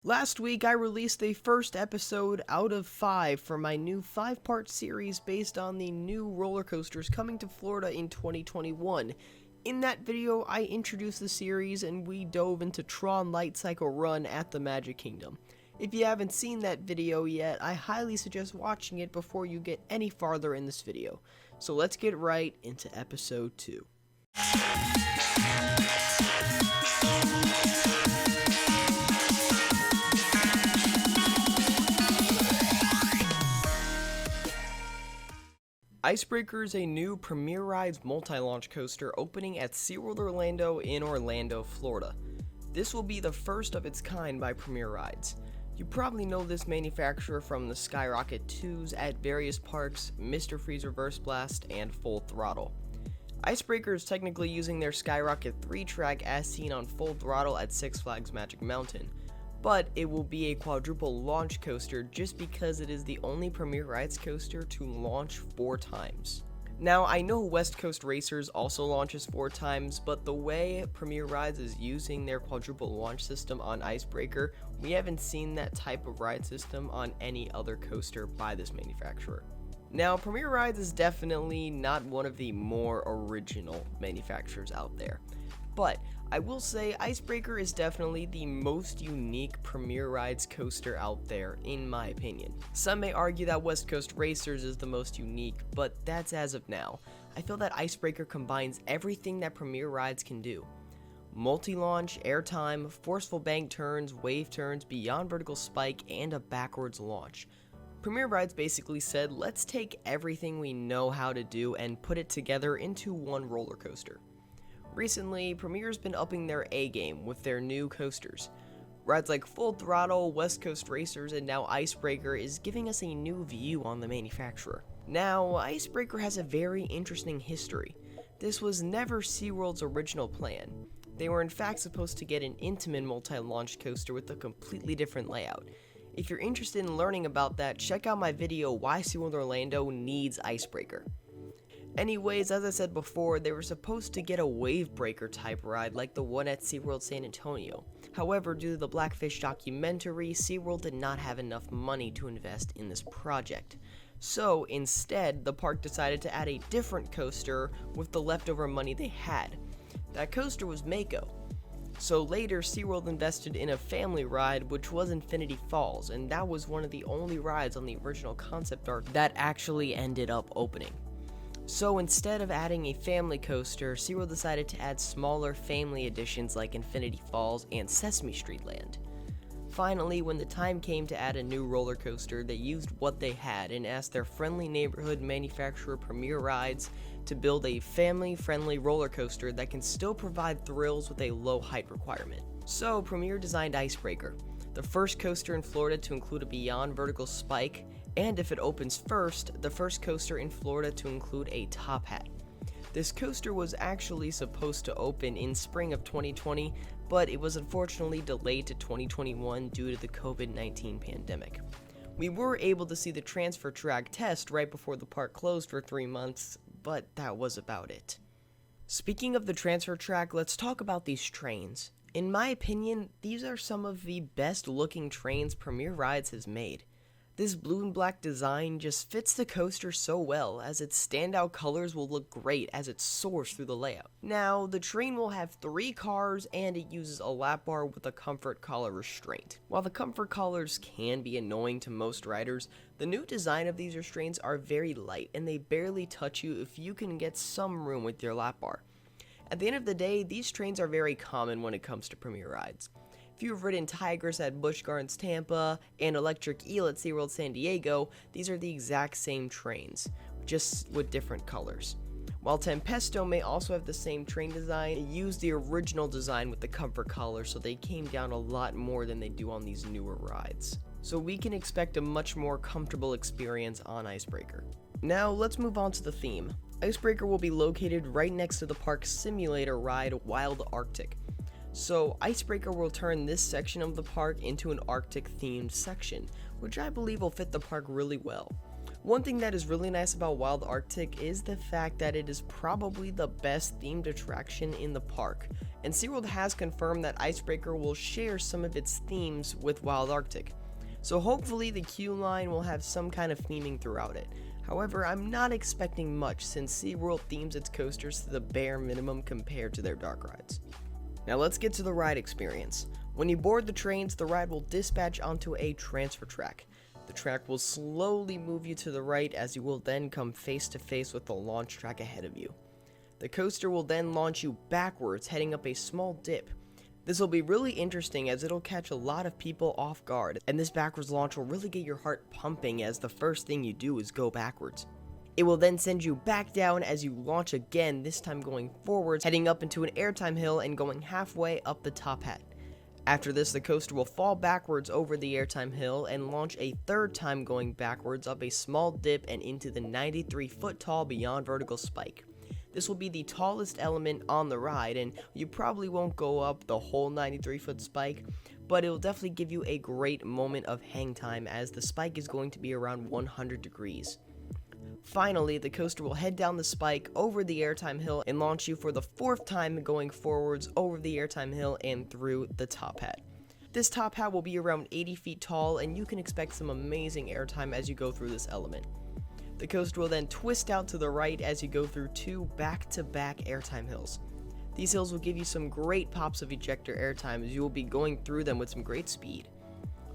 Last week, I released the first episode out of 5 for my new 5-part series based on the new roller coasters coming to Florida in 2021. In that video, I introduced the series and we dove into Tron Lightcycle Run at the Magic Kingdom. If you haven't seen that video yet, I highly suggest watching it before you get any farther in this video. So let's get right into episode 2. Icebreaker is a new Premier Rides multi-launch coaster opening at SeaWorld Orlando in Orlando, Florida. This will be the first of its kind by Premier Rides. You probably know this manufacturer from the Skyrocket 2s at various parks, Mr. Freeze Reverse Blast, and Full Throttle. Icebreaker is technically using their Skyrocket 3 track as seen on Full Throttle at Six Flags Magic Mountain, but it will be a quadruple launch coaster just because it is the only Premier Rides coaster to launch 4 times. Now, I know West Coast Racers also launches 4 times, but the way Premier Rides is using their quadruple launch system on Icebreaker, we haven't seen that type of ride system on any other coaster by this manufacturer. Now, Premier Rides is definitely not one of the more original manufacturers out there, but I will say Icebreaker is definitely the most unique Premier Rides coaster out there, in my opinion. Some may argue that West Coast Racers is the most unique, but that's as of now. I feel that Icebreaker combines everything that Premier Rides can do. Multi-launch, airtime, forceful bank turns, wave turns, beyond vertical spike, and a backwards launch. Premier Rides basically said, let's take everything we know how to do and put it together into one roller coaster. Recently, Premier's been upping their A-game with their new coasters. Rides like Full Throttle, West Coast Racers, and now Icebreaker is giving us a new view on the manufacturer. Now, Icebreaker has a very interesting history. This was never SeaWorld's original plan. They were in fact supposed to get an Intamin multi-launch coaster with a completely different layout. If you're interested in learning about that, check out my video Why SeaWorld Orlando Needs Icebreaker. Anyways, as I said before, they were supposed to get a wave breaker type ride like the one at SeaWorld San Antonio. However, due to the Blackfish documentary, SeaWorld did not have enough money to invest in this project. So instead, the park decided to add a different coaster with the leftover money they had. That coaster was Mako. So later, SeaWorld invested in a family ride, which was Infinity Falls, and that was one of the only rides on the original concept art that actually ended up opening. So instead of adding a family coaster, SeaWorld decided to add smaller family editions like Infinity Falls and Sesame Street Land. Finally, when the time came to add a new roller coaster, they used what they had and asked their friendly neighborhood manufacturer Premier Rides to build a family-friendly roller coaster that can still provide thrills with a low height requirement. So Premier designed Icebreaker, the first coaster in Florida to include a beyond vertical spike, and if it opens first, the first coaster in Florida to include a top hat. This coaster was actually supposed to open in spring of 2020, but it was unfortunately delayed to 2021 due to the COVID-19 pandemic. We were able to see the transfer track test right before the park closed for 3 months, but that was about it. Speaking of the transfer track, let's talk about these trains. In my opinion, these are some of the best looking trains Premier Rides has made. This blue and black design just fits the coaster so well, as its standout colors will look great as it soars through the layout. Now, the train will have 3 cars and it uses a lap bar with a comfort collar restraint. While the comfort collars can be annoying to most riders, the new design of these restraints are very light and they barely touch you if you can get some room with your lap bar. At the end of the day, these trains are very common when it comes to Premier Rides. If you've ridden Tigress at Busch Gardens Tampa and Electric Eel at SeaWorld San Diego, these are the exact same trains, just with different colors. While Tempesto may also have the same train design, it used the original design with the comfort collar, so they came down a lot more than they do on these newer rides. So we can expect a much more comfortable experience on Icebreaker. Now let's move on to the theme. Icebreaker will be located right next to the park's simulator ride Wild Arctic. So Icebreaker will turn this section of the park into an Arctic themed section, which I believe will fit the park really well. One thing that is really nice about Wild Arctic is the fact that it is probably the best themed attraction in the park, and SeaWorld has confirmed that Icebreaker will share some of its themes with Wild Arctic. So hopefully the queue line will have some kind of theming throughout it. However, I'm not expecting much since SeaWorld themes its coasters to the bare minimum compared to their dark rides. Now let's get to the ride experience. When you board the trains, the ride will dispatch onto a transfer track. The track will slowly move you to the right as you will then come face to face with the launch track ahead of you. The coaster will then launch you backwards, heading up a small dip. This will be really interesting as it'll catch a lot of people off guard, and this backwards launch will really get your heart pumping as the first thing you do is go backwards. It will then send you back down as you launch again, this time going forwards, heading up into an airtime hill and going halfway up the top hat. After this, the coaster will fall backwards over the airtime hill and launch a third time going backwards up a small dip and into the 93-foot tall beyond vertical spike. This will be the tallest element on the ride, and you probably won't go up the whole 93-foot spike, but it will definitely give you a great moment of hang time as the spike is going to be around 100 degrees. Finally, the coaster will head down the spike over the airtime hill and launch you for the fourth time going forwards over the airtime hill and through the top hat. This top hat will be around 80 feet tall, and you can expect some amazing airtime as you go through this element. The coaster will then twist out to the right as you go through two back-to-back airtime hills. These hills will give you some great pops of ejector airtime as you will be going through them with some great speed.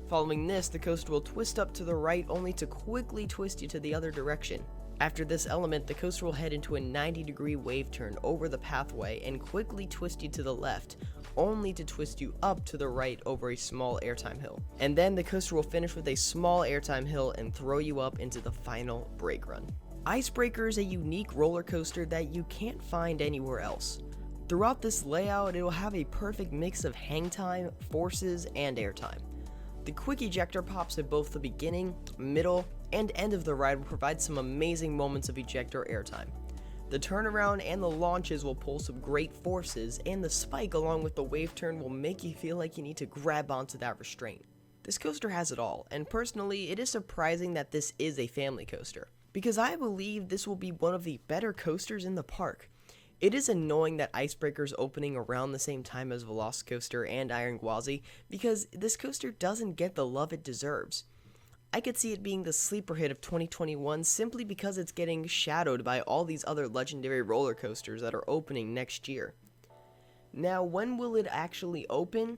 Following this, the coaster will twist up to the right only to quickly twist you to the other direction. After this element, the coaster will head into a 90-degree wave turn over the pathway and quickly twist you to the left, only to twist you up to the right over a small airtime hill. And then the coaster will finish with a small airtime hill and throw you up into the final brake run. Icebreaker is a unique roller coaster that you can't find anywhere else. Throughout this layout, it will have a perfect mix of hang time, forces, and airtime. The quick ejector pops at both the beginning, middle, and end of the ride will provide some amazing moments of ejector airtime. The turnaround and the launches will pull some great forces, and the spike along with the wave turn will make you feel like you need to grab onto that restraint. This coaster has it all, and personally, it is surprising that this is a family coaster, because I believe this will be one of the better coasters in the park. It is annoying that Icebreaker is opening around the same time as Velocicoaster and Iron Gwazi, because this coaster doesn't get the love it deserves. I could see it being the sleeper hit of 2021 simply because it's getting shadowed by all these other legendary roller coasters that are opening next year. Now, when will it actually open?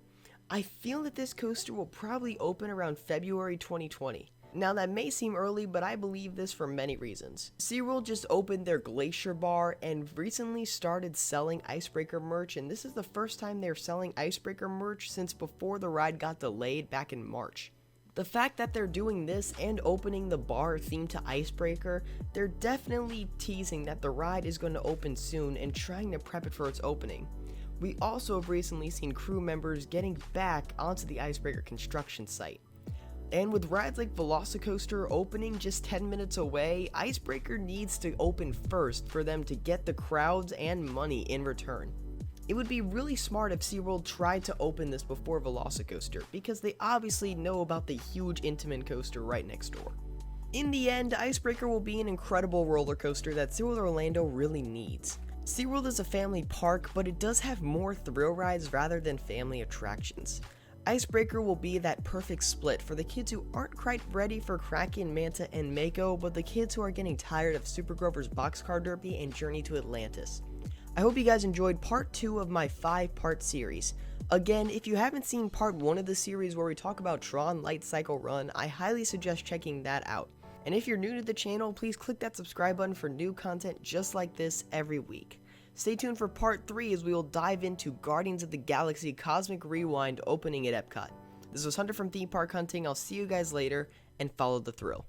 I feel that this coaster will probably open around February 2020. Now that may seem early, but I believe this for many reasons. SeaWorld just opened their Glacier Bar and recently started selling Icebreaker merch, and this is the first time they're selling Icebreaker merch since before the ride got delayed back in March. The fact that they're doing this and opening the bar themed to Icebreaker, they're definitely teasing that the ride is going to open soon and trying to prep it for its opening. We also have recently seen crew members getting back onto the Icebreaker construction site. And with rides like Velocicoaster opening just 10 minutes away, Icebreaker needs to open first for them to get the crowds and money in return. It would be really smart if SeaWorld tried to open this before Velocicoaster, because they obviously know about the huge Intamin coaster right next door. In the end, Icebreaker will be an incredible roller coaster that SeaWorld Orlando really needs. SeaWorld is a family park, but it does have more thrill rides rather than family attractions. Icebreaker will be that perfect split for the kids who aren't quite ready for Kraken, Manta, and Mako, but the kids who are getting tired of Super Grover's Boxcar Derby and Journey to Atlantis. I hope you guys enjoyed part 2 of my 5-part series. Again, if you haven't seen part 1 of the series where we talk about Tron Lightcycle Run, I highly suggest checking that out. And if you're new to the channel, please click that subscribe button for new content just like this every week. Stay tuned for part 3 as we will dive into Guardians of the Galaxy Cosmic Rewind opening at Epcot. This was Hunter from Theme Park Hunting. I'll see you guys later, and follow the thrill.